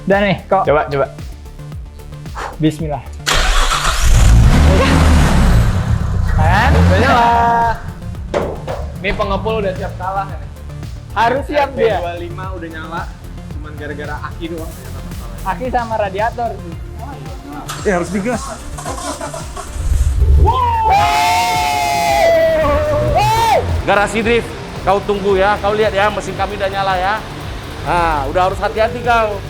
Udah nih, kok. Coba. Bismillah. Kan? Udah nyala. Ini pengepul udah siap kalah ya. Harus siap dia. 25 udah nyala, cuman gara-gara aki doang. Aki sama radiator. Harus digas. Garasi drift, kau tunggu ya, kau lihat ya, mesin kami udah nyala ya. Nah, udah harus hati-hati kau.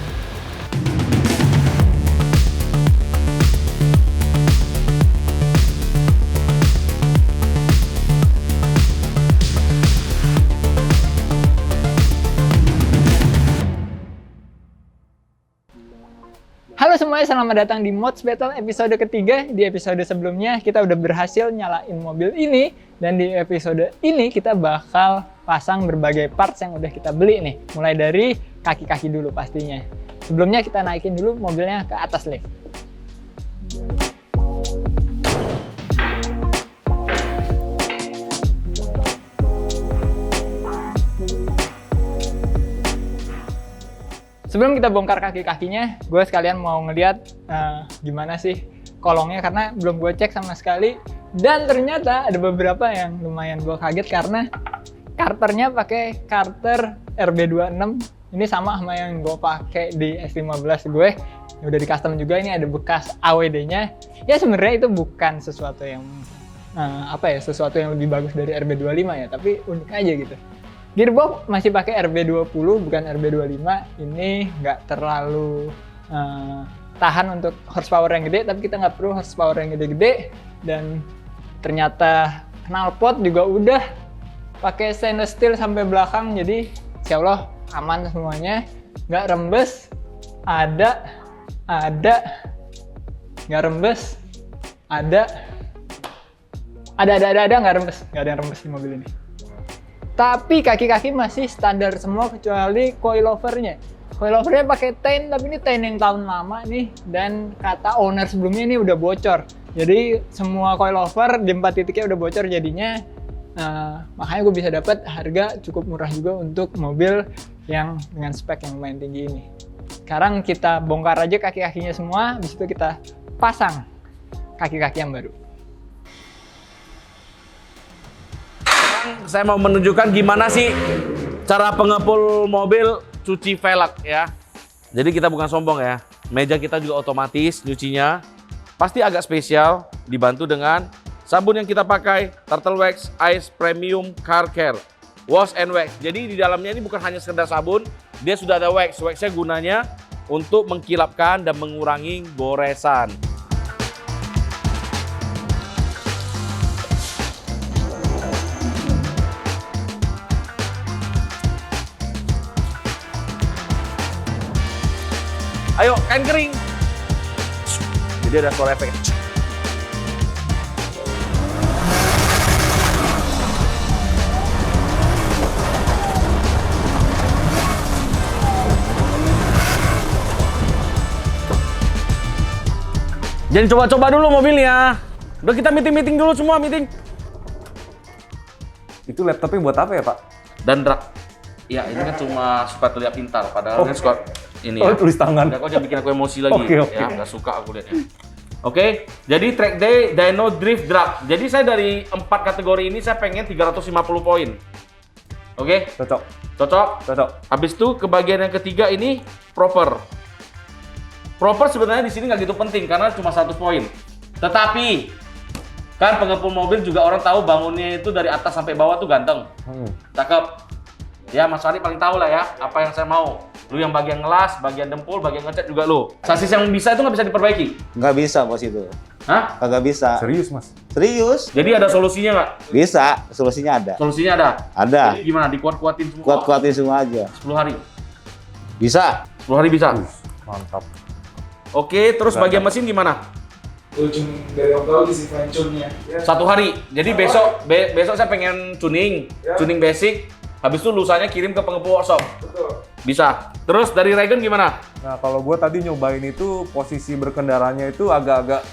Halo semuanya, selamat datang di Mods Battle episode ketiga. Di episode sebelumnya kita udah berhasil nyalain mobil ini, dan di episode ini kita bakal pasang berbagai parts yang udah kita beli nih. Mulai dari kaki-kaki dulu pastinya. Sebelumnya kita naikin dulu mobilnya ke atas lift. Sebelum kita bongkar kaki-kakinya, gue sekalian mau ngeliat gimana sih kolongnya, karena belum gue cek sama sekali. Dan ternyata ada beberapa yang lumayan gue kaget karena karternya pakai karter RB26. Ini sama yang gue pakai di S15 gue. Udah di custom juga, ini ada bekas AWD-nya. Ya sebenarnya itu bukan sesuatu yang sesuatu yang lebih bagus dari RB25 ya, tapi unik aja gitu. Gearbox masih pakai RB20 bukan RB25. Ini nggak terlalu tahan untuk horsepower yang gede, tapi kita nggak perlu horsepower yang gede-gede. Dan ternyata knalpot juga udah pakai stainless steel sampai belakang, jadi insya Allah aman semuanya, nggak rembes. Ada nggak rembes, ada nggak rembes, nggak ada yang rembes di mobil ini. Tapi kaki-kaki masih standar semua kecuali coilovernya. Coilovernya pakai Tain, tapi ini Tain yang tahun lama nih, dan kata owner sebelumnya ini udah bocor. Jadi semua coilover di 4 titiknya udah bocor jadinya. Makanya gue bisa dapat harga cukup murah juga untuk mobil yang dengan spek yang lumayan tinggi ini. Sekarang kita bongkar aja kaki-kakinya semua, habis itu kita pasang kaki-kaki yang baru. Saya mau menunjukkan gimana sih cara pengepul mobil cuci velg ya. Jadi kita bukan sombong ya. Meja kita juga otomatis nyucinya. Pasti agak spesial, dibantu dengan sabun yang kita pakai, Turtle Wax Ice Premium Car Care Wash and Wax. Jadi di dalamnya ini bukan hanya sekedar sabun, dia sudah ada wax. Waxnya gunanya untuk mengkilapkan dan mengurangi goresan. Ayo, kain kering. Jadi ada suara efek. Jadi coba-coba dulu mobilnya. Udah kita meeting dulu semua, meeting. Itu laptopnya buat apa ya, Pak? Dan rak. Ya, ini kan cuma supaya terlihat pintar. Padahal kan suka ini ya. Tulis tangan. Udah, kok jangan bikin aku emosi lagi. Oke. Ya, nggak suka aku lihatnya. Oke, jadi track day dyno drift drag. Jadi saya dari 4 kategori ini saya pengen 350 poin. Oke? Cocok? Habis itu ke bagian yang ketiga ini proper. Proper sebenarnya di sini nggak gitu penting karena cuma 100 poin. Tetapi kan pengepul mobil juga orang tahu bangunnya itu dari atas sampai bawah tuh ganteng. Cakep. Ya, Mas Ari paling tahu lah ya apa yang saya mau. Lu yang bagian ngelas, bagian dempul, bagian ngecat juga lu. Sasis yang bisa itu nggak bisa diperbaiki? Nggak bisa, Bos, itu. Hah? Kagak bisa. Serius, Mas? Serius? Jadi ada solusinya nggak? Bisa, solusinya ada. Solusinya ada? Ada. Jadi gimana? Dikuat-kuatin semua? Kuat-kuatin semua aja. 10 hari? Bisa. 10 hari bisa? Mantap. Oke, terus bagian mesin gimana? Ujung dari waktu di si fine tune-nya. 1 hari. Jadi besok saya pengen tuning basic. Habis itu lusanya kirim ke pengepul workshop. Betul. Bisa. Terus dari Regen gimana? Nah, kalau gue tadi nyobain itu posisi berkendaranya itu agak-agak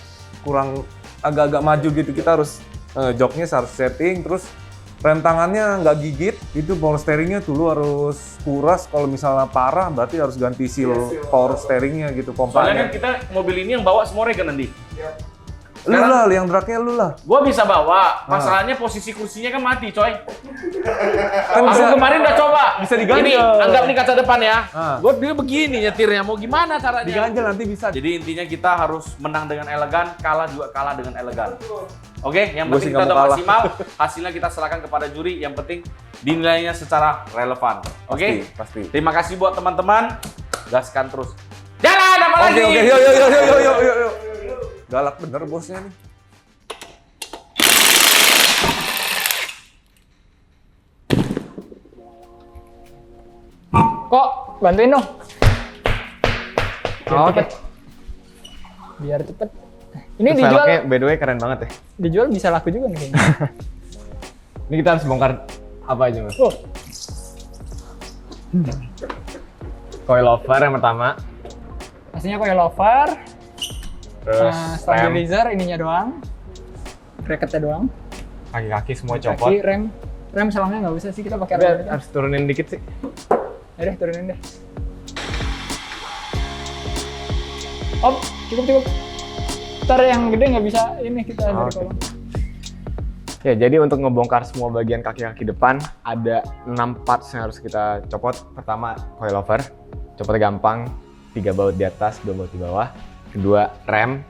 maju gitu. Kita harus joknya harus setting, terus rem tangannya nggak gigit, itu power steeringnya tuh lu harus kuras. Kalau misalnya parah berarti harus ganti seal power steeringnya gitu, Soalnya kan pompanya. kita mobil ini yang bawa semua Regen nanti. Lu lah, yang draknya lu lah. Gua bisa bawa, masalahnya posisi kursinya kan mati, coy. Kan Aku bisa, kemarin udah coba. bisa diganjel. Ini, anggap nih kaca depan ya. Ah. Gua dia begini nyetirnya, mau gimana caranya? diganjel nanti bisa. Jadi intinya kita harus menang dengan elegan, kalah juga kalah dengan elegan. Oke, yang Gua penting sih kita nggak udah mau kalah. maksimal, hasilnya kita serahkan kepada juri, yang penting dinilainya secara relevan. Oke? Pasti. Terima kasih buat teman-teman, gaskan terus. Jalan, apa lagi? Oke, yuk. Galak bener bosnya nih. Kok bantuin dong. Biar Oke. cepet. Biar cepet. Ini Ini dijual, velgnya by the way keren banget ya. dijual bisa laku juga nih kayaknya. Ini kita harus bongkar apa aja mas? Oh, Coil over yang pertama, pastinya coilover, terus rem, stabilizer ininya doang, bracketnya doang, kaki-kaki semua kaki, copot. rem selangnya nggak usah sih, kita pakai Tapi rem aja. harus turunin dikit sih. Ya deh, turunin deh. Om, cukup. Ntar yang gede nggak bisa ini kita dari Oke. kolong. Ya, jadi untuk ngebongkar semua bagian kaki-kaki depan, ada 6 parts yang harus kita copot. Pertama, coilover. Copotnya gampang, 3 baut di atas, 2 baut di bawah. Kedua, rem.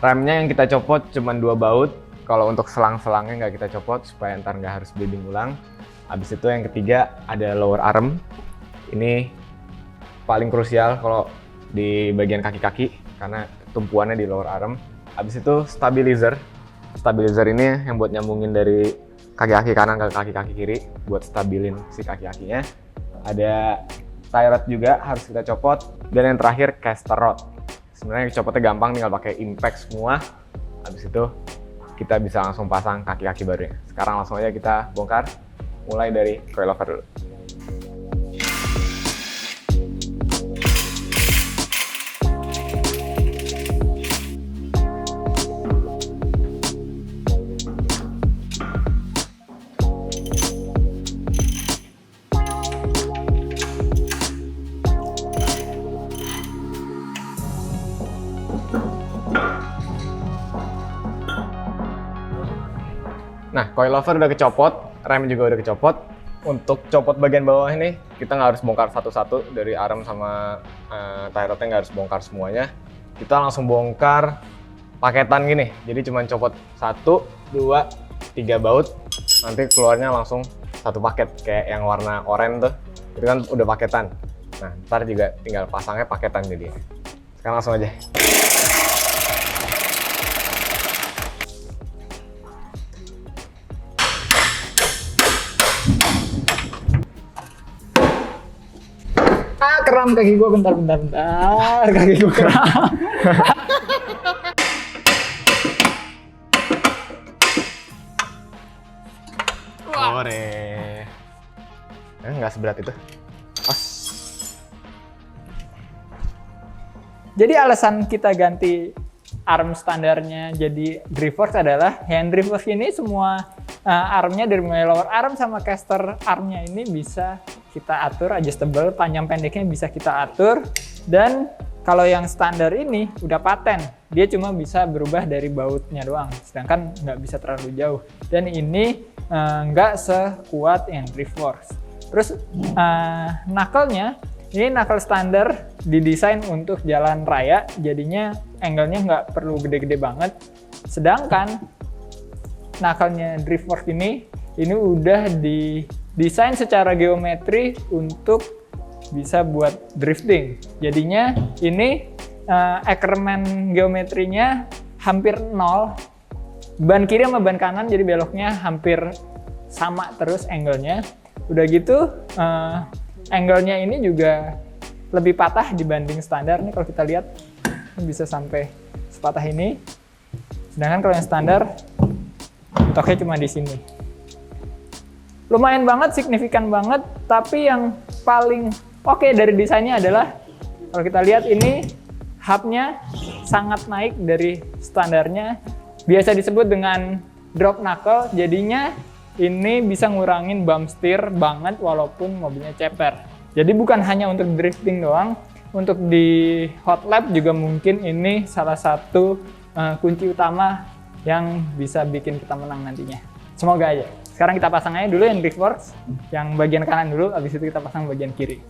Remnya yang kita copot cuma 2 baut. Kalau untuk selang-selangnya nggak kita copot, supaya ntar nggak harus bleeding ulang. Habis itu yang ketiga, ada lower arm. Ini paling krusial kalau di bagian kaki-kaki, karena tumpuannya di lower arm. Habis itu stabilizer. Stabilizer ini yang buat nyambungin dari kaki-kaki kanan ke kaki-kaki kiri buat stabilin si kaki-kakinya. Ada tie rod juga harus kita copot, dan yang terakhir caster rod. Sebenarnya copotnya gampang, tinggal pakai impact semua. Habis itu kita bisa langsung pasang kaki-kaki barunya. Sekarang langsung aja kita bongkar, mulai dari coilover dulu. Nah, coilover udah kecopot, rem juga udah kecopot. Untuk copot bagian bawah ini, kita nggak harus bongkar satu-satu, dari arm sama tie rodnya nggak harus bongkar semuanya. Kita langsung bongkar paketan gini, jadi cuma copot 1, 2, 3 baut, nanti keluarnya langsung satu paket, kayak yang warna oranye tuh, itu kan udah paketan. Nah, ntar juga tinggal pasangnya paketan jadi. Sekarang langsung aja. Keram kaki gue, bentar. Kaki gue keram. Ore. Nggak seberat itu. Jadi alasan kita ganti arm standarnya jadi drift force adalah hand drift force ini semua armnya dari mulai lower arm sama caster armnya ini bisa kita atur, adjustable, panjang pendeknya bisa kita atur. Dan kalau yang standar ini udah paten, dia cuma bisa berubah dari bautnya doang, sedangkan nggak bisa terlalu jauh. Dan ini nggak sekuat yang drift force. Terus knuckle-nya, ini knuckle standar didesain untuk jalan raya, jadinya angle-nya nggak perlu gede-gede banget. Sedangkan knuckle-nya drift force ini udah didesain secara geometri untuk bisa buat drifting. Jadinya ini Ackerman geometrinya hampir 0. Ban kiri sama ban kanan jadi beloknya hampir sama terus angle-nya. Udah gitu angle-nya ini juga lebih patah dibanding standar. Nih kalau kita lihat ini bisa sampai sepatah ini. Sedangkan kalau yang standar toknya cuma di sini. Lumayan banget, signifikan banget, tapi yang paling oke dari desainnya adalah kalau kita lihat ini hubnya sangat naik dari standarnya. Biasa disebut dengan drop knuckle, jadinya ini bisa ngurangin bump steer banget walaupun mobilnya ceper. Jadi bukan hanya untuk drifting doang, untuk di hot lap juga mungkin ini salah satu kunci utama yang bisa bikin kita menang nantinya. Semoga aja. Sekarang kita pasang aja dulu yang Driftworks, yang bagian kanan dulu, habis itu kita pasang bagian kiri.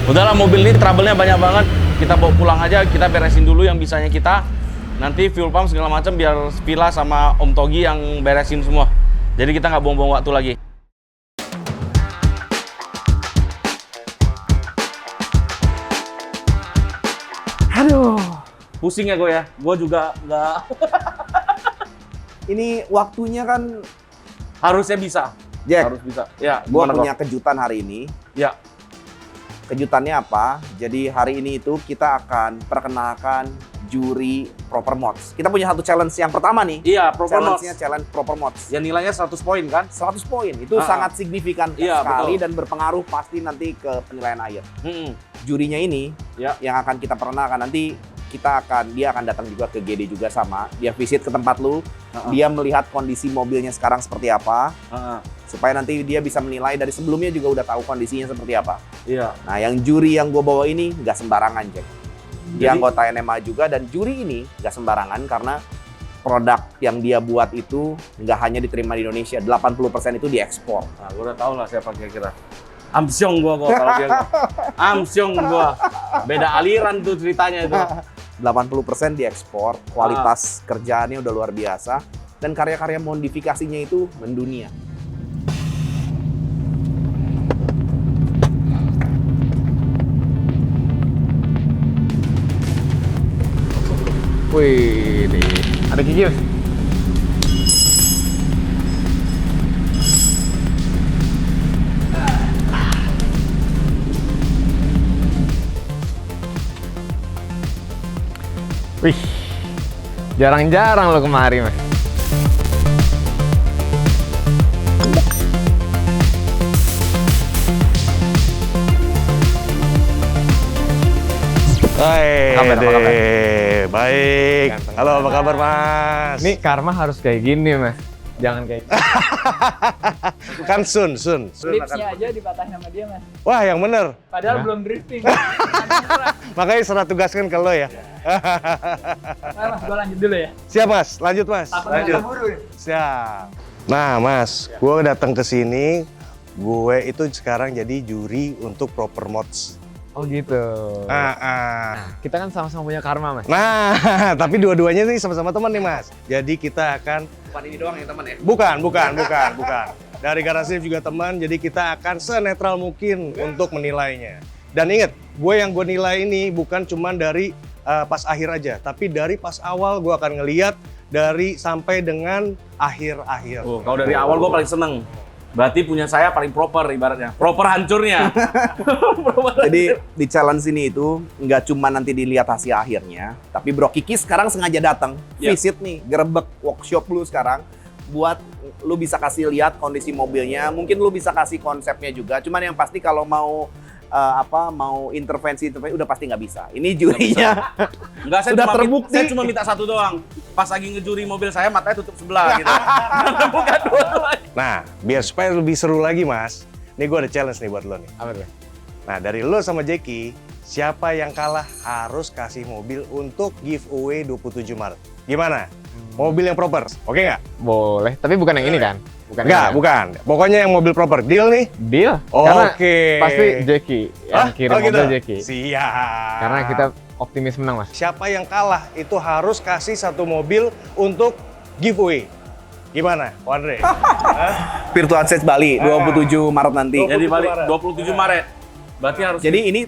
Udahlah, mobil ini trouble-nya banyak banget. Kita bawa pulang aja, kita beresin dulu yang bisanya kita. Nanti fuel pump segala macam biar Villa sama Om Togi yang beresin semua. Jadi kita nggak buang-buang waktu lagi. Aduh. Pusing ya gue ya. Gue juga nggak. Ini waktunya kan, Harusnya bisa. Jack, Harus bisa. Ya, gua gimana, punya Bro? kejutan hari ini. Ya. Kejutannya apa? Jadi hari ini itu kita akan perkenalkan juri Proper Mods. Kita punya satu challenge yang pertama nih. Iya, proper mods. Challenge-nya challenge Proper Mods. Yang nilainya 100 poin kan? 100 poin. Itu Ah, sangat signifikan Iya, sekali betul. dan berpengaruh pasti nanti ke penilaian akhir. Mm-mm. Jurinya ini Ya. yang akan kita perkenalkan nanti dia akan datang juga ke GD juga sama. Dia visit ke tempat lu, dia melihat kondisi mobilnya sekarang seperti apa, supaya nanti dia bisa menilai dari sebelumnya juga udah tahu kondisinya seperti apa. Iya. Nah, yang juri yang gue bawa ini nggak sembarangan, Jack. Dia Jadi- anggota NMA juga, dan juri ini nggak sembarangan karena produk yang dia buat itu nggak hanya diterima di Indonesia, 80% itu diekspor. Nah, gue udah tau lah siapa kira-kira. Amsyong gua kalau dia. Amsyong gua. Beda aliran tuh ceritanya itu. 80% diekspor, kualitas kerjaannya udah luar biasa, dan karya-karya modifikasinya itu mendunia. Wih, ada gigi mas? Wih, jarang-jarang lo kemari mas. Hai, Apa kabar? baik. Ganteng Halo, apa kabar Mas? Nih karma harus kayak gini mas, jangan kayak kan Sun. Lipsnya aja dipatahin sama dia, Mas. Wah, yang bener. Padahal Hah? belum drifting. Makanya serah tugaskan ke lo ya. Nah, Mas, gue lanjut dulu ya. Siap Mas, lanjut Mas. Takut keburu nih. Siap. Nah Mas, gue datang ke sini. Gue itu sekarang jadi juri untuk Proper Mods. Oh gitu. Kita kan sama-sama punya karma mas. Nah, tapi dua-duanya nih sama-sama teman nih Mas. Jadi kita akan Bukan ini doang yang teman ya? Bukan. Dari Garasi juga teman, jadi kita akan senetral mungkin untuk menilainya. Dan ingat, yang gue nilai ini bukan cuma dari pas akhir aja, tapi dari pas awal gue akan ngeliat dari sampai dengan akhir-akhir. Oh, kalau dari awal gua paling seneng. Berarti punya saya paling proper ibaratnya. Proper hancurnya. Jadi di challenge ini itu nggak cuma nanti dilihat hasil akhirnya, tapi Bro Kiki sekarang sengaja datang, Yap. visit nih, gerebek workshop lu sekarang, buat lu bisa kasih lihat kondisi mobilnya, mungkin lu bisa kasih konsepnya juga. Cuman yang pasti kalau mau mau intervensi udah pasti nggak bisa. Ini jurinya Enggak, saya Sudah cuma terbukti. saya cuma minta satu doang. Pas lagi ngejuri mobil saya, matanya tutup sebelah gitu. Bukan dua-duanya. Nah, biar supaya lebih seru lagi Mas, nih gue ada challenge nih buat lo nih. Apa tuh? Nah, dari lo sama Jackie, siapa yang kalah harus kasih mobil untuk giveaway 27 Maret. Gimana? Mobil yang proper, oke nggak? Boleh, tapi bukan yang ini kan? Bukan Nggak, ini, kan? bukan. Pokoknya yang mobil proper. Deal nih? Deal. Karena Oke. pasti Jackie yang kirim gitu? mobil Jackie. Siap. Karena kita optimis menang mas. Siapa yang kalah itu harus kasih satu mobil untuk giveaway. Gimana, Andre? Virtual Stage Bali 27 Maret nanti. Jadi balik 27 Maret. Berarti harus Jadi ini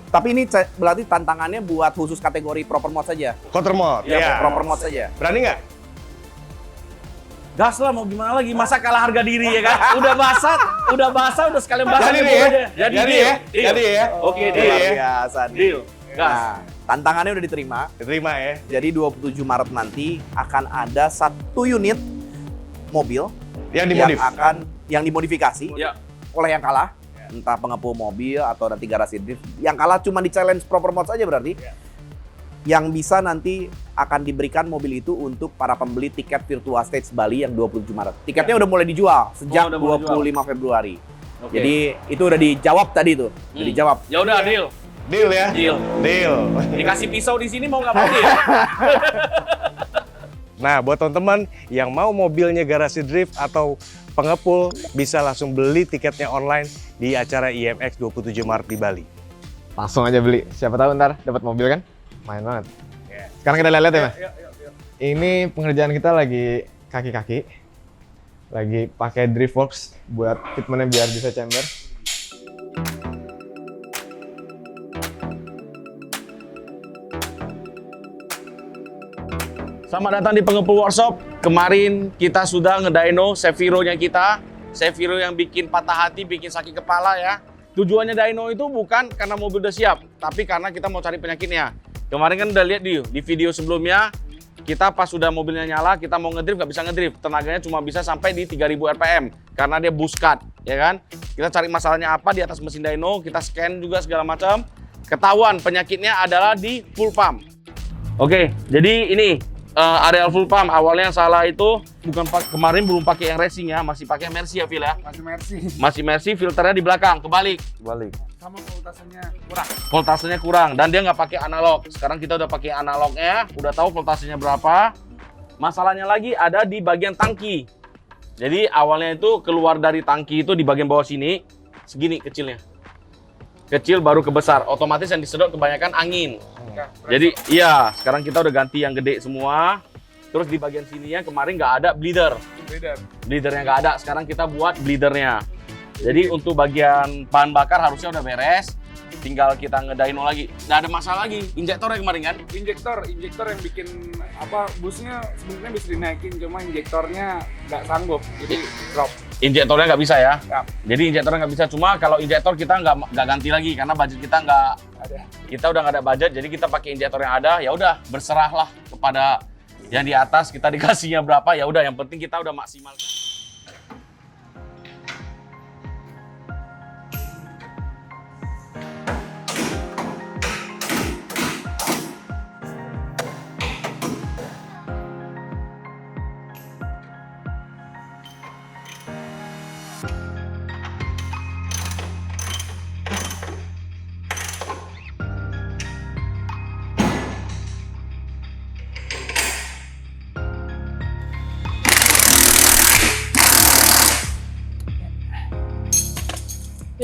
berarti tantangannya buat khusus kategori proper mod saja. Counter mod. Iya, Ya. Proper mod saja. Berani nggak? gas lah, mau gimana lagi, masa kalah harga diri ya kan? Udah basah udah sekalian basah Jadi nih nih ya. pokoknya. Jadi deal. ya. Deal. Jadi ya. Oke, Jadi deal. ya. Biasa nih. Deal. Nah, tantangannya udah diterima. Diterima ya. Jadi 27 Maret nanti akan ada 1 unit mobil Yang yang dimodifikasi Ya. oleh yang kalah. Entah pengepul mobil atau nanti garasi drift. Yang kalah cuma di challenge proper mode saja berarti. Yang bisa nanti akan diberikan mobil itu untuk para pembeli tiket Virtua Stage Bali yang 27 Maret. Tiketnya udah mulai dijual sejak udah mulai 25 Februari. Oke. Jadi itu udah dijawab tadi tuh. Udah dijawab. Ya udah, deal. Deal ya. Deal. Dikasih pisau di sini mau nggak mau deal. Nah, buat teman-teman yang mau mobilnya garasi drift atau pengepul, bisa langsung beli tiketnya online di acara IMX 27 Maret di Bali. Langsung aja beli. Siapa tahu ntar dapat mobil kan? Main banget. Sekarang kita lihat ya, Mas. Ini pengerjaan kita lagi kaki-kaki. Lagi pakai Driftworks buat fitmentnya biar bisa chamber. Selamat datang di Pengepul Workshop. Kemarin kita sudah ngedyno Seviro-nya kita. Seviro yang bikin patah hati, bikin sakit kepala ya. Tujuannya dyno itu bukan karena mobil udah siap, tapi karena kita mau cari penyakitnya. Kemarin kan udah lihat di video sebelumnya, kita pas sudah mobilnya nyala, kita mau ngedrift nggak bisa ngedrift. Tenaganya cuma bisa sampai di 3000 RPM karena dia boost cut, ya kan? Kita cari masalahnya apa di atas mesin dyno, kita scan juga segala macam. Ketahuan penyakitnya adalah di full pump. Oke, jadi ini areal full pump. Awalnya yang salah itu kemarin belum pakai yang racing ya, masih pakai Mercy ya, Phil ya? Masih Mercy, filternya di belakang, kebalik. Sama voltasenya kurang. Voltasenya kurang dan dia nggak pakai analog. Sekarang kita udah pakai analognya, udah tahu voltasenya berapa. Masalahnya lagi ada di bagian tangki. Jadi awalnya itu keluar dari tangki itu di bagian bawah sini, segini kecilnya. Kecil baru ke besar, otomatis yang disedot kebanyakan angin. Jadi iya, sekarang kita udah ganti yang gede semua. Terus di bagian sininya kemarin nggak ada bleeder. Bleedernya nggak ada, sekarang kita buat bleedernya. Jadi untuk bagian bahan bakar harusnya udah beres, tinggal kita ngedyno lagi. Nggak ada masalah lagi, injektornya kemarin kan? Injektor yang bikin busnya sebenarnya bisa dinaikin, cuma injektornya nggak sanggup, jadi drop. Injektornya nggak bisa ya? Ya. Jadi injektornya nggak bisa, cuma kalau injektor kita nggak ganti lagi karena budget kita nggak ada. Kita udah nggak ada budget, jadi kita pakai injektor yang ada. Ya udah, berserahlah kepada yang di atas, kita dikasihnya berapa ya udah. Yang penting kita udah maksimal.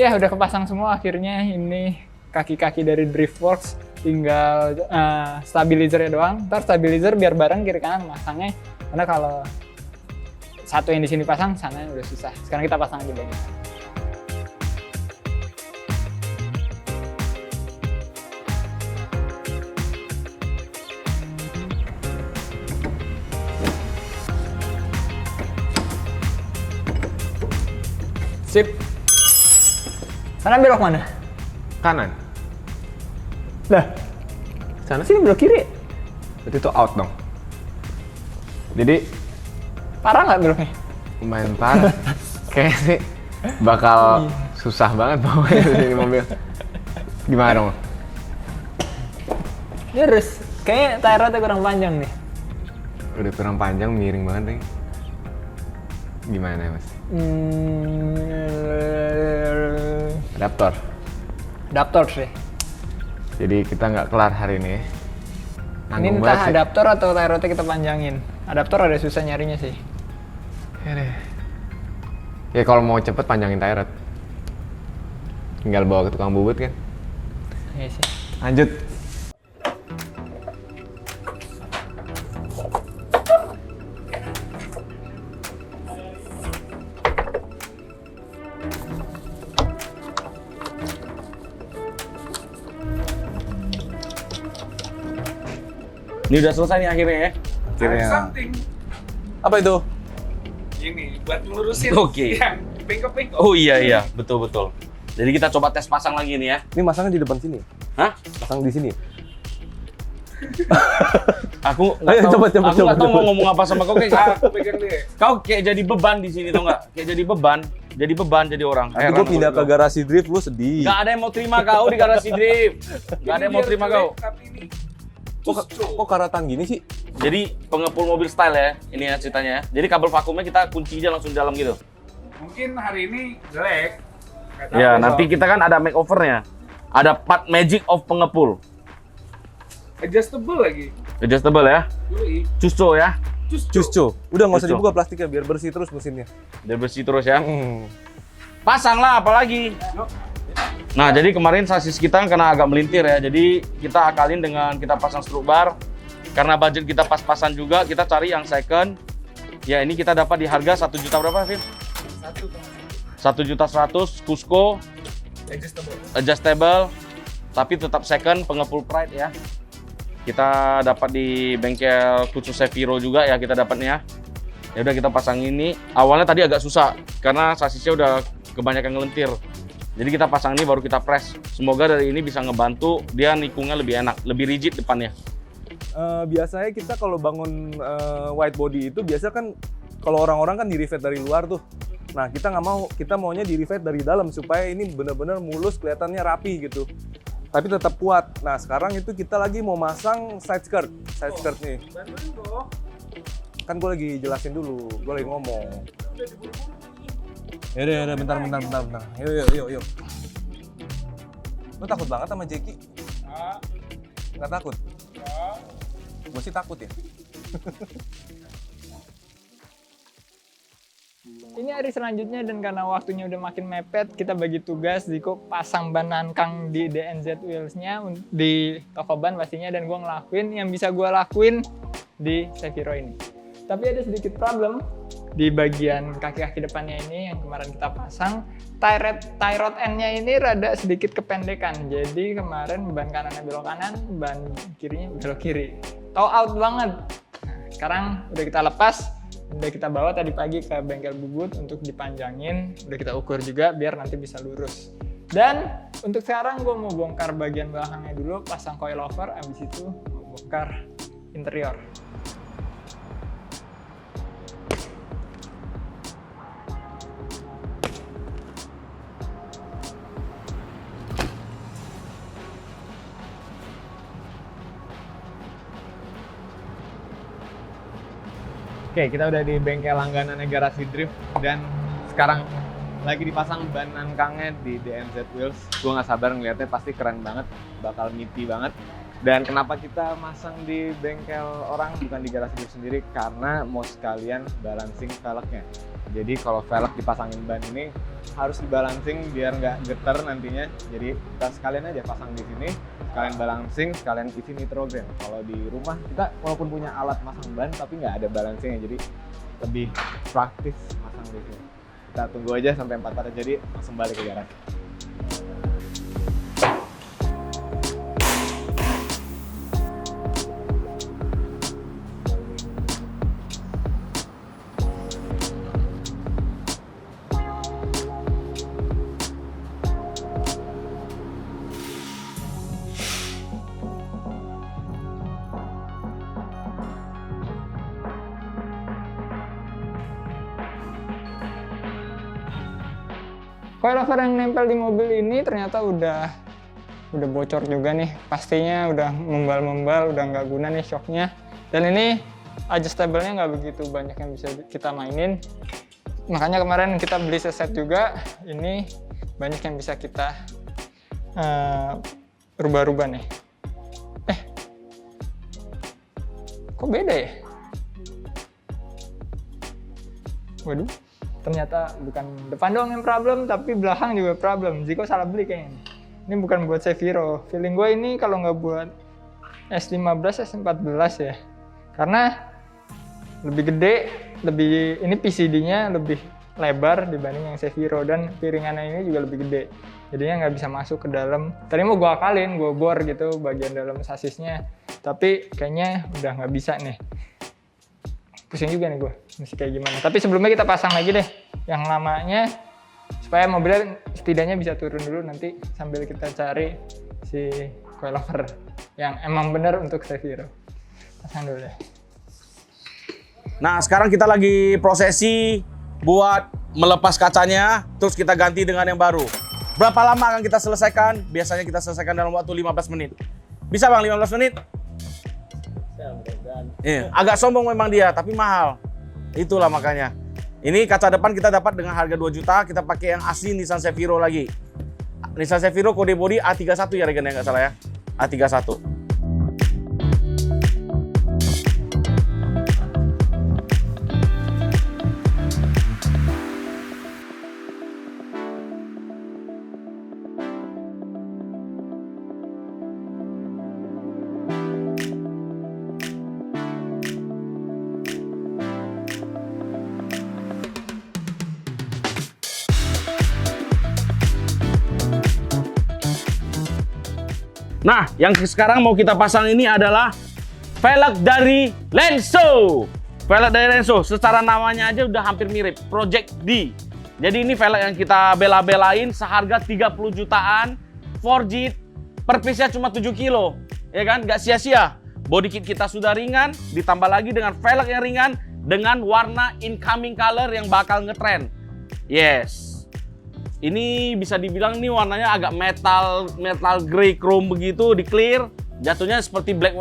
Ya udah kepasang semua akhirnya. Ini kaki-kaki dari Driftworks, tinggal stabilizernya doang. Ntar stabilizer biar bareng kiri kanan pasangnya, karena kalau satu yang di sini pasang, sana udah susah. Sekarang kita pasang aja bagian. Sip. Sana belok mana? Kanan. Lah, Sana sih belok kiri. Berarti itu out dong. Jadi parah nggak beloknya? lumayan parah. Kayaknya sih bakal susah banget bawanya dari mobil. Gimana dong? Lurus. Kayaknya tire rodnya kurang panjang nih. Udah kurang panjang, miring banget nih. Gimana ya, Mas? Adaptor. Adaptor sih. Jadi kita nggak kelar hari ini. Ini Nanggung entah banget sih. adaptor atau tire rodnya kita panjangin. Adaptor ada susah nyarinya sih. Ya deh. Ya kalau mau cepet panjangin tire rod. Tinggal bawa ke tukang bubut kan. Iya sih. Lanjut. Ini udah selesai nih akhirnya ya. Akhirnya. Something Apa itu? ini buat ngelurusin Oke. yang keping-keping. Oh iya, betul. Jadi kita coba tes pasang lagi nih ya. Ini masangnya di depan sini. Hah? Pasang di sini. Aku Ayo, nggak tahu, coba, aku nggak tahu coba. mau ngomong apa sama kau kayak Aku pegang deh. kau kayak jadi beban di sini tuh nggak? Kayak jadi beban jadi orang. Nanti gue pindah ke garasi drift, lu sedih. Nggak ada yang mau terima kau di garasi drift. Nggak ada yang mau terima kau. Tapi ini Kok karatan gini sih? Jadi pengepul mobil style ya, ini ya ceritanya ya. Jadi kabel vakumnya kita kunci aja langsung di dalam gitu. mungkin hari ini jelek. Nggak tahu Ya, besok. nanti kita kan ada makeovernya. Ada part magic of pengepul. Adjustable lagi. Adjustable ya. Yoi. Custo ya. Cusco. Udah nggak usah Cusco. dibuka plastiknya biar bersih terus mesinnya. Biar bersih terus ya. Hmm. Pasang lah apalagi. Nah, jadi kemarin sasis kita karena agak melintir ya. Jadi kita akalin dengan kita pasang stroke bar. Karena budget kita pas-pasan juga, kita cari yang second. Ya, ini kita dapat di harga 1 juta berapa, Vin? 1.100.000 Cusco adjustable tapi tetap second pengepul Pride ya. Kita dapat di bengkel khusus Seviro juga ya kita dapatnya. Ya udah kita pasang ini. Awalnya tadi agak susah karena sasisnya udah kebanyakan ngelentir. Jadi kita pasang ini baru kita press. Semoga dari ini bisa ngebantu dia nikungnya lebih enak, lebih rigid depannya. Biasanya kita kalau bangun white body itu biasa kan kalau orang-orang kan di rivet dari luar tuh. Nah kita nggak mau, kita maunya di rivet dari dalam supaya ini benar-benar mulus, kelihatannya rapi gitu. Tapi tetap kuat. Nah sekarang itu kita lagi mau masang side skirt nih. Kan gue lagi jelasin dulu, gue lagi ngomong. Yaudah, bentar. Yuk. Lo takut banget sama Jeki? Nggak takut? Gue sih takut ya. Ini hari selanjutnya dan karena waktunya udah makin mepet, kita bagi tugas Ziko pasang ban nankang di DNZ Wheels-nya di toko ban pastinya, dan gue ngelakuin yang bisa gue lakuin di Seviro ini. Tapi ada sedikit problem di bagian kaki-kaki depannya ini yang kemarin kita pasang. Tie rod end-nya ini rada sedikit kependekan. Jadi kemarin ban kanannya belok kanan, ban kirinya belok kiri. Toe out banget. Nah, sekarang udah kita lepas. Udah kita bawa tadi pagi ke bengkel bubut untuk dipanjangin, udah kita ukur juga biar nanti bisa lurus. Dan untuk sekarang gue mau bongkar bagian belakangnya dulu, pasang coilover, abis itu mau bongkar interior. Oke, kita udah di bengkel langganan Garasi Drift dan sekarang lagi dipasang ban nankangnya di DNZ Wheels. Gue nggak sabar ngeliatnya, pasti keren banget, bakal meaty banget. Dan kenapa kita masang di bengkel orang bukan di Garasi Drift sendiri? Karena mau sekalian balancing velgnya. Jadi kalau velg dipasangin ban ini harus dibalancing biar nggak getar nantinya. Jadi kita sekalian aja pasang di sini, sekalian balancing, sekalian isi nitrogen. Kalau di rumah kita walaupun punya alat masang ban tapi nggak ada balancingnya, jadi lebih praktis masang di sini. Kita tunggu aja sampai 4 part jadi langsung balik ke garasi. Coilover yang nempel di mobil ini ternyata udah bocor juga nih. Pastinya udah membal-membal, udah nggak guna nih shocknya. Dan ini adjustable-nya nggak begitu banyak yang bisa kita mainin. Makanya kemarin kita beli seset juga. Ini banyak yang bisa kita rubah-rubah nih. Kok beda ya? Waduh. Ternyata bukan depan doang yang problem, tapi belakang juga problem. Ziko salah beli kayaknya. Ini bukan buat Seviro. Feeling gue ini kalau nggak buat S15, S14 ya. Karena lebih gede, ini PCD-nya lebih lebar dibanding yang Seviro. Dan piringannya ini juga lebih gede. Jadinya nggak bisa masuk ke dalam. Tadi mau gue akalin, gue bor gitu bagian dalam sasisnya. Tapi kayaknya udah nggak bisa nih. Pusing juga nih gue, mesti kayak gimana. Tapi sebelumnya kita pasang lagi deh yang lamanya supaya mobilnya setidaknya bisa turun dulu, nanti sambil kita cari si coilover yang emang bener untuk Seviro. Pasang dulu deh. Nah, sekarang kita lagi prosesi buat melepas kacanya, terus kita ganti dengan yang baru. Berapa lama akan kita selesaikan? Biasanya kita selesaikan dalam waktu 15 menit. Bisa Bang, 15 menit? Iya, agak sombong memang dia, tapi mahal. Itulah makanya. Ini kaca depan kita dapat dengan harga 2 juta, kita pakai yang asli Nissan Seviro lagi. Nissan Seviro kode bodi A31 ya Regen, ya nggak salah ya? A31. Nah, yang sekarang mau kita pasang ini adalah velg dari Lenso. Velg dari Lenso, secara namanya aja udah hampir mirip, Project D. Jadi ini velg yang kita bela-belain seharga 30 jutaan, 4G, per piece-nya cuma 7 kilo. Ya kan, nggak sia-sia. Body kit kita sudah ringan, ditambah lagi dengan velg yang ringan, dengan warna incoming color yang bakal ngetrend. Yes. Ini bisa dibilang nih warnanya agak metal grey chrome begitu, di clear. Jatuhnya seperti Black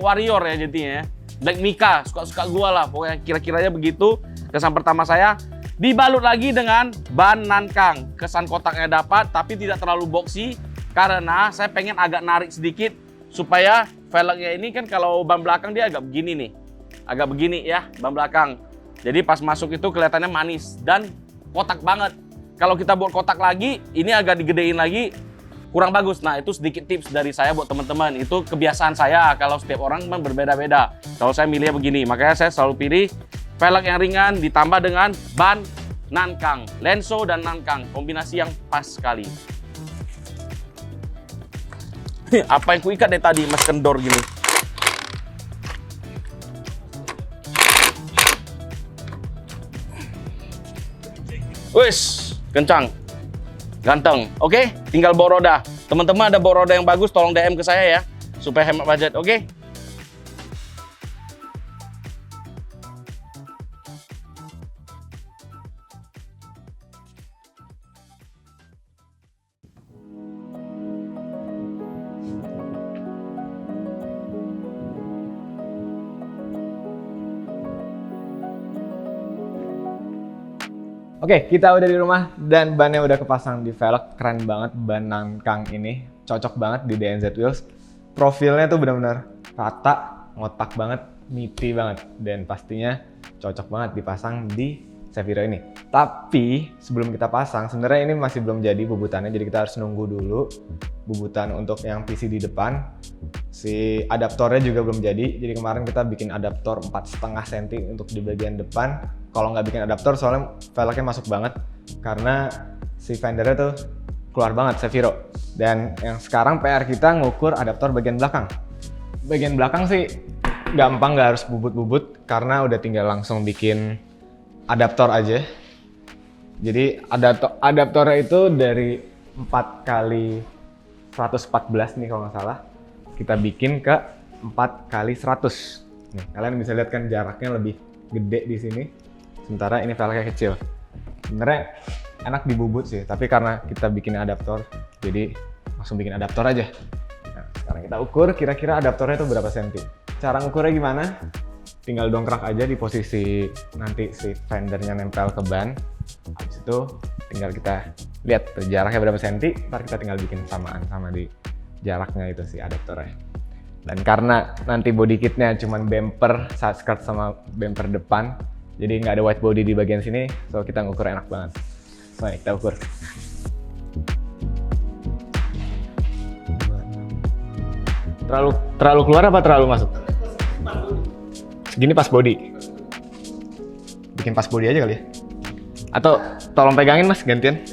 Warrior ya jadinya ya. Black Mika, suka gua lah. Pokoknya kira-kiranya begitu. Kesan pertama saya. Dibalut lagi dengan ban nankang. Kesan kotaknya dapat, tapi tidak terlalu boxy. Karena saya pengen agak narik sedikit. Supaya velgnya ini kan kalau ban belakang dia agak begini nih. Agak begini ya, ban belakang. Jadi pas masuk itu kelihatannya manis. Dan kotak banget. Kalau kita buat kotak lagi, ini agak digedein lagi, kurang bagus. Nah, itu sedikit tips dari saya buat teman-teman. Itu kebiasaan saya, kalau setiap orang memang berbeda-beda. Kalau saya milihnya begini, makanya saya selalu pilih velg yang ringan ditambah dengan ban nankang. Lenso dan nankang, kombinasi yang pas sekali. Apa yang kuikat dari tadi, mas kendor gini? Wis! Kencang, ganteng. Oke, tinggal bawa roda. Teman-teman ada bawa roda yang bagus, tolong DM ke saya ya, supaya hemat budget. Oke? Oke, kita udah di rumah dan bannya udah kepasang di velg. Keren banget ban nankang ini. Cocok banget di DNZ Wheels. Profilnya tuh benar-benar rata, ngotak banget, meaty banget. Dan pastinya cocok banget dipasang di Seviro ini. Tapi sebelum kita pasang, sebenarnya ini masih belum jadi bubutannya. Jadi kita harus nunggu dulu bubutan untuk yang PC di depan. Si adaptornya juga belum jadi. Jadi kemarin kita bikin adaptor 4,5 cm untuk di bagian depan. Kalau nggak bikin adaptor soalnya velgnya masuk banget karena si fendernya tuh keluar banget Seviro. Dan yang sekarang PR kita ngukur adaptor bagian belakang. Bagian belakang sih gampang, nggak harus bubut-bubut karena udah tinggal langsung bikin adaptor aja. Jadi adaptornya itu dari 4 kali 114 nih kalau nggak salah. Kita bikin ke 4 kali 100. Nih, kalian bisa lihat kan jaraknya lebih gede di sini. Sementara ini velgnya kecil. Sebenarnya enak dibubut sih, tapi karena kita bikin adaptor, jadi langsung bikin adaptor aja. Nah, sekarang kita ukur kira-kira adaptornya itu berapa senti. Cara ngukurnya gimana? Tinggal dongkrak aja di posisi nanti si fendernya nempel ke ban. Habis itu tinggal kita lihat jaraknya berapa senti, ntar kita tinggal bikin samaan sama di jaraknya itu si adaptornya. Dan karena nanti body kitnya cuma bumper, side skirt sama bumper depan, jadi nggak ada white body di bagian sini, so kita ngukur enak banget. So kita ukur. Terlalu keluar apa terlalu masuk? Segini pas body. Bikin pas body aja kali ya. Atau tolong pegangin mas, gantian.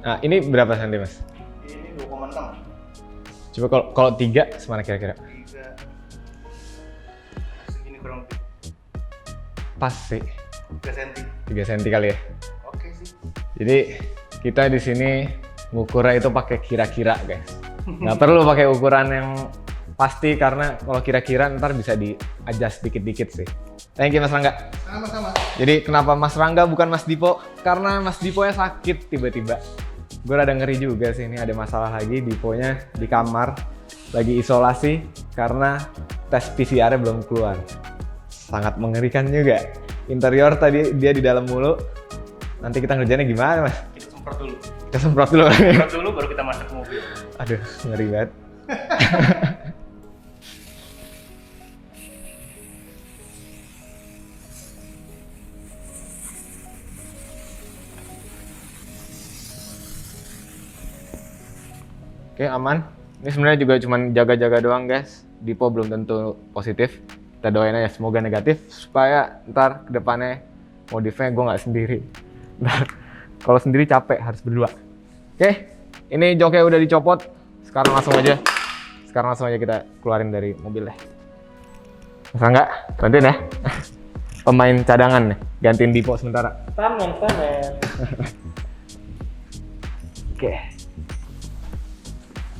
Nah, ini berapa senti mas? Ini 2,6. Coba kalau 3 semana kira-kira? 3 segini kurang lebih. Pas sih. 3 cm. 3 senti kali ya. Oke, Jadi kita di sini ngukurnya itu pakai kira-kira guys. Nggak perlu pakai ukuran yang pasti karena kalau kira-kira ntar bisa di-adjust dikit-dikit sih. Thank you Mas Rangga. Sama-sama. Jadi kenapa Mas Rangga bukan Mas Dipo? Karena Mas Dipo-nya sakit tiba-tiba. Gue rada ngeri juga sih, ini ada masalah lagi. Dipo-nya di kamar lagi isolasi karena tes PCR-nya belum keluar. Sangat mengerikan juga. Interior tadi dia di dalam mulu. Nanti kita ngerjainnya gimana Mas? Kita semprot dulu. Kita semprot dulu. Semprot dulu baru kita masuk ke mobil. Aduh, ngeri banget. Oke, aman. Ini sebenarnya juga cuma jaga-jaga doang guys. Dipo belum tentu positif. Kita doain aja semoga negatif supaya ntar kedepannya modifnya gue nggak sendiri. Ntar kalau sendiri capek harus berdua. Oke, ini joknya udah dicopot. Sekarang langsung aja kita keluarin dari mobil deh. Masa nggak? Bantuin ya. Pemain cadangan nih, gantiin Dipo sementara. Tamen. Oke.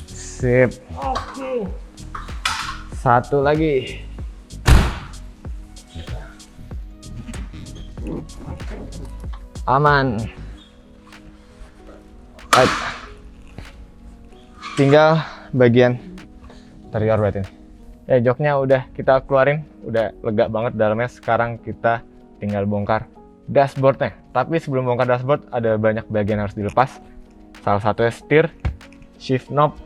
Sip. Oke. Satu lagi. Aman. Right. Tinggal bagian interior berarti nih. Ya joknya udah kita keluarin, udah lega banget dalamnya. Sekarang kita tinggal bongkar dashboardnya. Tapi sebelum bongkar dashboard ada banyak bagian yang harus dilepas. Salah satunya setir, shift knob,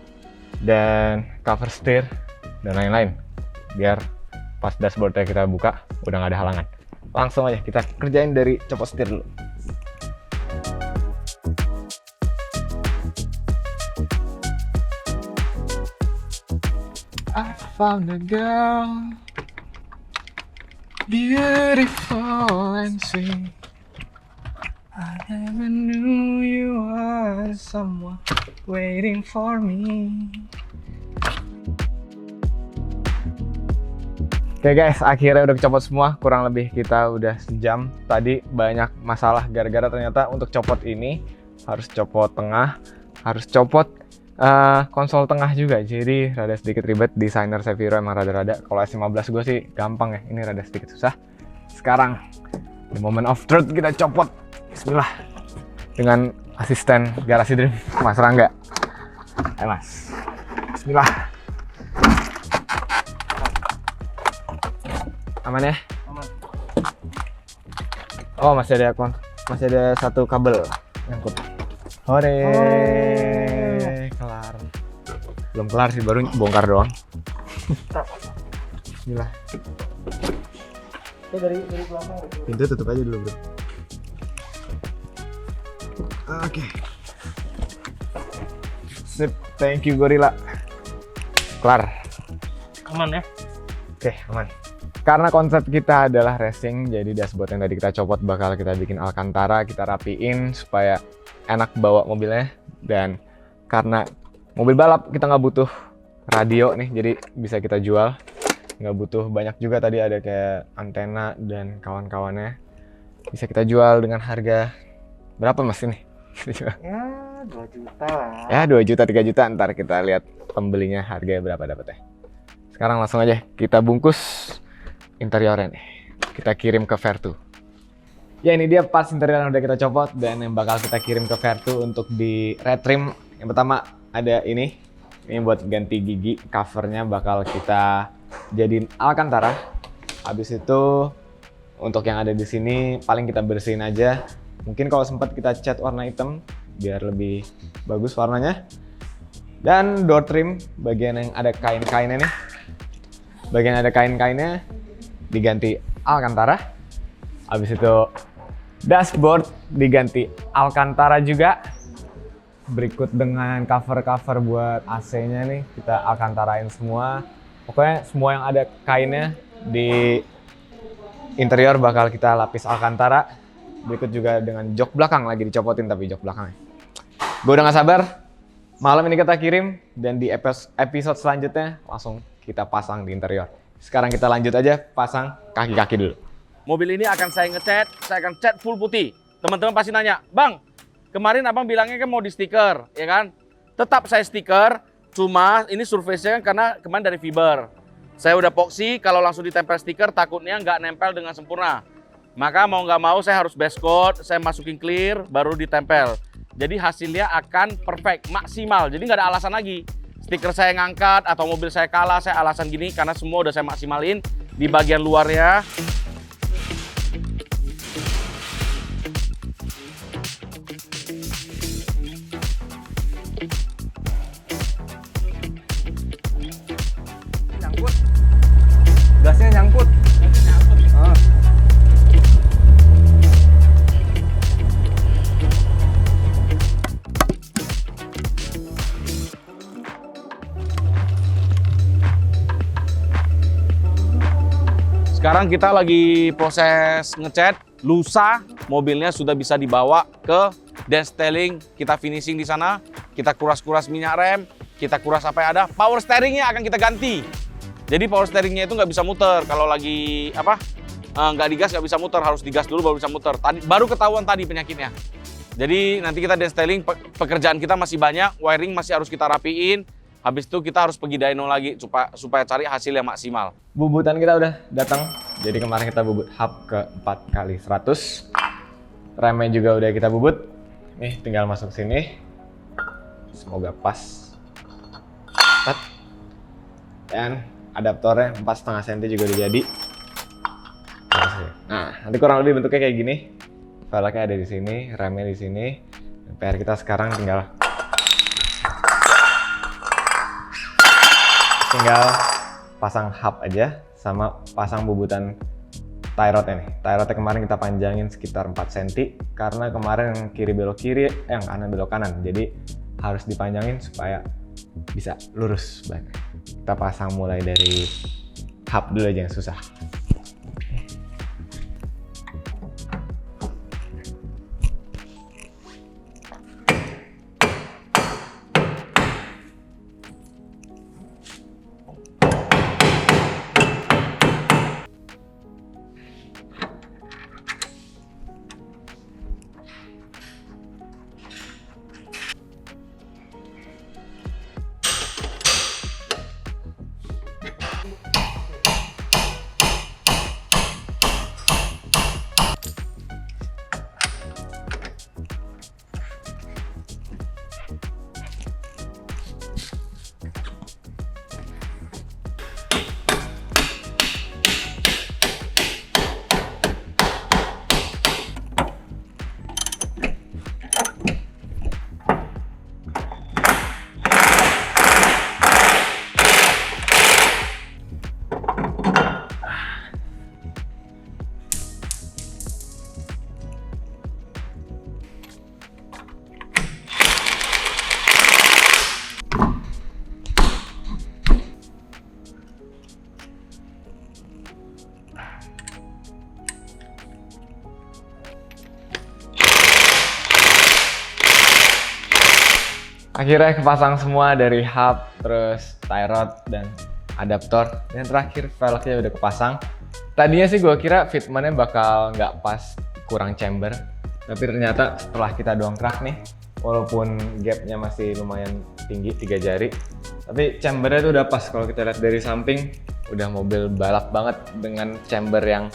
dan cover steer dan lain-lain. Biar pas dashboardnya kita buka udah nggak ada halangan. Langsung aja kita kerjain dari copot setir dulu. I found a girl beautiful and sweet. I never knew you were someone waiting for me. Oke guys, akhirnya udah kecopot semua. Kurang lebih kita udah sejam. Tadi banyak masalah gara-gara ternyata untuk copot ini harus copot tengah, harus copot konsol tengah juga. Jadi rada sedikit ribet. Desainer Seviro emang rada-rada. Kalau S15 gue sih gampang ya. Ini rada sedikit susah. Sekarang the moment of truth, kita copot. Bismillah. Dengan asisten Garasi Dream, Mas Rangga. Ayo Mas. Bismillah. Aman ya? Aman. Oh masih ada satu kabel nyangkut. Hore. Kelar. Belum kelar sih, baru bongkar doang. Bismillah. Dari belakang. Pintu tutup aja dulu bro. Oke. Sip, thank you Gorilla. Kelar. Aman ya? Oke, aman. Karena konsep kita adalah racing, jadi dashboard yang tadi kita copot bakal kita bikin Alcantara, kita rapiin supaya enak bawa mobilnya. Dan karena mobil balap kita nggak butuh radio nih, jadi bisa kita jual. Nggak butuh banyak juga, tadi ada kayak antena dan kawan-kawannya. Bisa kita jual dengan harga berapa mas ini? Ya 2 juta lah. Ya 2 juta, 3 juta, ntar kita lihat pembelinya harganya berapa dapetnya. Sekarang langsung aja kita bungkus interiornya nih. Kita kirim ke Vertu. Ya ini dia parts interior yang udah kita copot dan yang bakal kita kirim ke Vertu untuk di retrim. Yang pertama ada ini buat ganti gigi, covernya bakal kita jadiin Alcantara. Habis itu untuk yang ada di sini paling kita bersihin aja. Mungkin kalau sempat kita cat warna hitam biar lebih bagus warnanya. Dan door trim, bagian yang ada kain-kainnya nih. Bagian ada kain-kainnya diganti Alcantara. Habis itu dashboard diganti Alcantara juga. Berikut dengan cover-cover buat AC-nya nih kita Alcantarain semua. Pokoknya semua yang ada kainnya di interior bakal kita lapis Alcantara. Berikut juga dengan jok belakang lagi dicopotin tapi jok belakangnya. Gue udah gak sabar. Malam ini kita kirim dan di episode selanjutnya langsung kita pasang di interior. Sekarang kita lanjut aja pasang kaki-kaki dulu. Mobil ini akan saya ngecat, saya akan cat full putih. Teman-teman pasti nanya, Bang, kemarin abang bilangnya kan mau di stiker, ya kan? Tetap saya stiker, cuma ini surface-nya kan karena kemarin dari fiber. Saya udah epoxy, kalau langsung ditempel stiker takutnya nggak nempel dengan sempurna. Maka mau nggak mau saya harus base coat, saya masukin clear, baru ditempel. Jadi hasilnya akan perfect, maksimal. Jadi nggak ada alasan lagi. Stiker saya ngangkat atau mobil saya kalah, saya alasan gini karena semua udah saya maksimalin di bagian luarnya. Nyangkut. Gasnya nyangkut. Ah. Sekarang kita lagi proses ngecat. Lusa mobilnya sudah bisa dibawa ke detailing. Kita finishing di sana. Kita kuras-kuras minyak rem. Kita kuras apa yang ada. Power steeringnya akan kita ganti. Jadi power steeringnya itu nggak bisa muter. Kalau lagi nggak digas nggak bisa muter. Harus digas dulu baru bisa muter. Baru ketahuan tadi penyakitnya. Jadi nanti kita detailing. Pekerjaan kita masih banyak. Wiring masih harus kita rapiin. Habis itu kita harus pergi dyno lagi supaya cari hasil yang maksimal. Bubutan kita udah datang. Jadi kemarin kita bubut hub ke 4x100. Remnya juga udah kita bubut. Nih tinggal masuk sini. Semoga pas. Dan adaptornya 4,5 cm juga udah jadi. Nah, nanti kurang lebih bentuknya kayak gini. Velgnya ada di sini, remnya di sini. PR kita sekarang tinggal pasang hub aja sama pasang bubutan tie rodnya nih. Tie rodnya kemarin kita panjangin sekitar 4 cm karena kemarin yang kiri belok kiri, yang kanan belok kanan. Jadi harus dipanjangin supaya bisa lurus banget. Kita pasang mulai dari hub dulu aja yang susah. Akhirnya kepasang semua dari hub, terus tie rod, dan adaptor. Dan terakhir velgnya udah kepasang. Tadinya sih gue kira fitmentnya bakal nggak pas, kurang chamber. Tapi ternyata setelah kita dongkrak nih, walaupun gapnya masih lumayan tinggi, 3 jari. Tapi chambernya tuh udah pas. Kalau kita lihat dari samping, udah mobil balap banget dengan chamber yang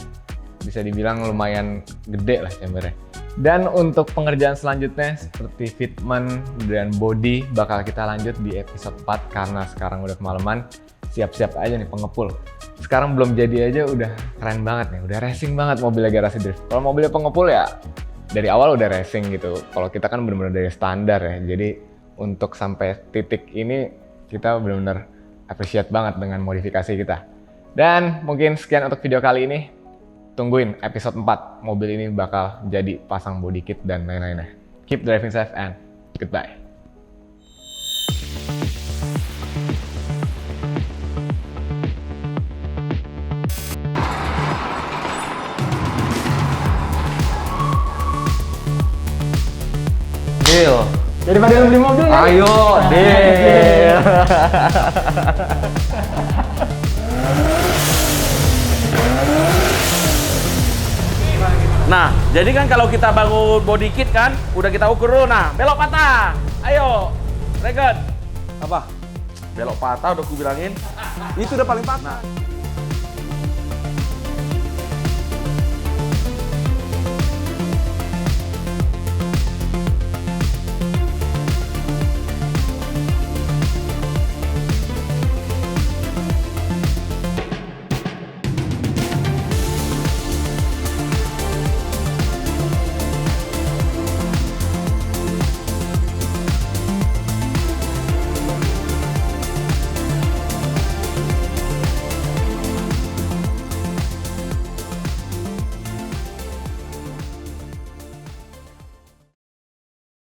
bisa dibilang lumayan gede lah chambernya. Dan untuk pengerjaan selanjutnya seperti fitment dan body bakal kita lanjut di episode 4 karena sekarang udah kemalaman. Siap-siap aja nih pengepul. Sekarang belum jadi aja udah keren banget nih, udah racing banget mobilnya Garasi Drift. Kalau mobilnya pengepul ya dari awal udah racing gitu. Kalau kita kan bener-bener dari standar ya. Jadi untuk sampai titik ini kita bener-bener appreciate banget dengan modifikasi kita. Dan mungkin sekian untuk video kali ini. Tungguin episode 4, mobil ini bakal jadi pasang body kit dan lain-lainnya. Keep driving safe and goodbye. Deal. Daripada lu beli mobil ya? Ayo, deal. Nah, Jadi kan kalau kita bangun body kit kan, udah kita ukur dulu. Nah, belok patah. Ayo, Dragon. Apa? Belok patah udah ku bilangin. Itu udah paling patah.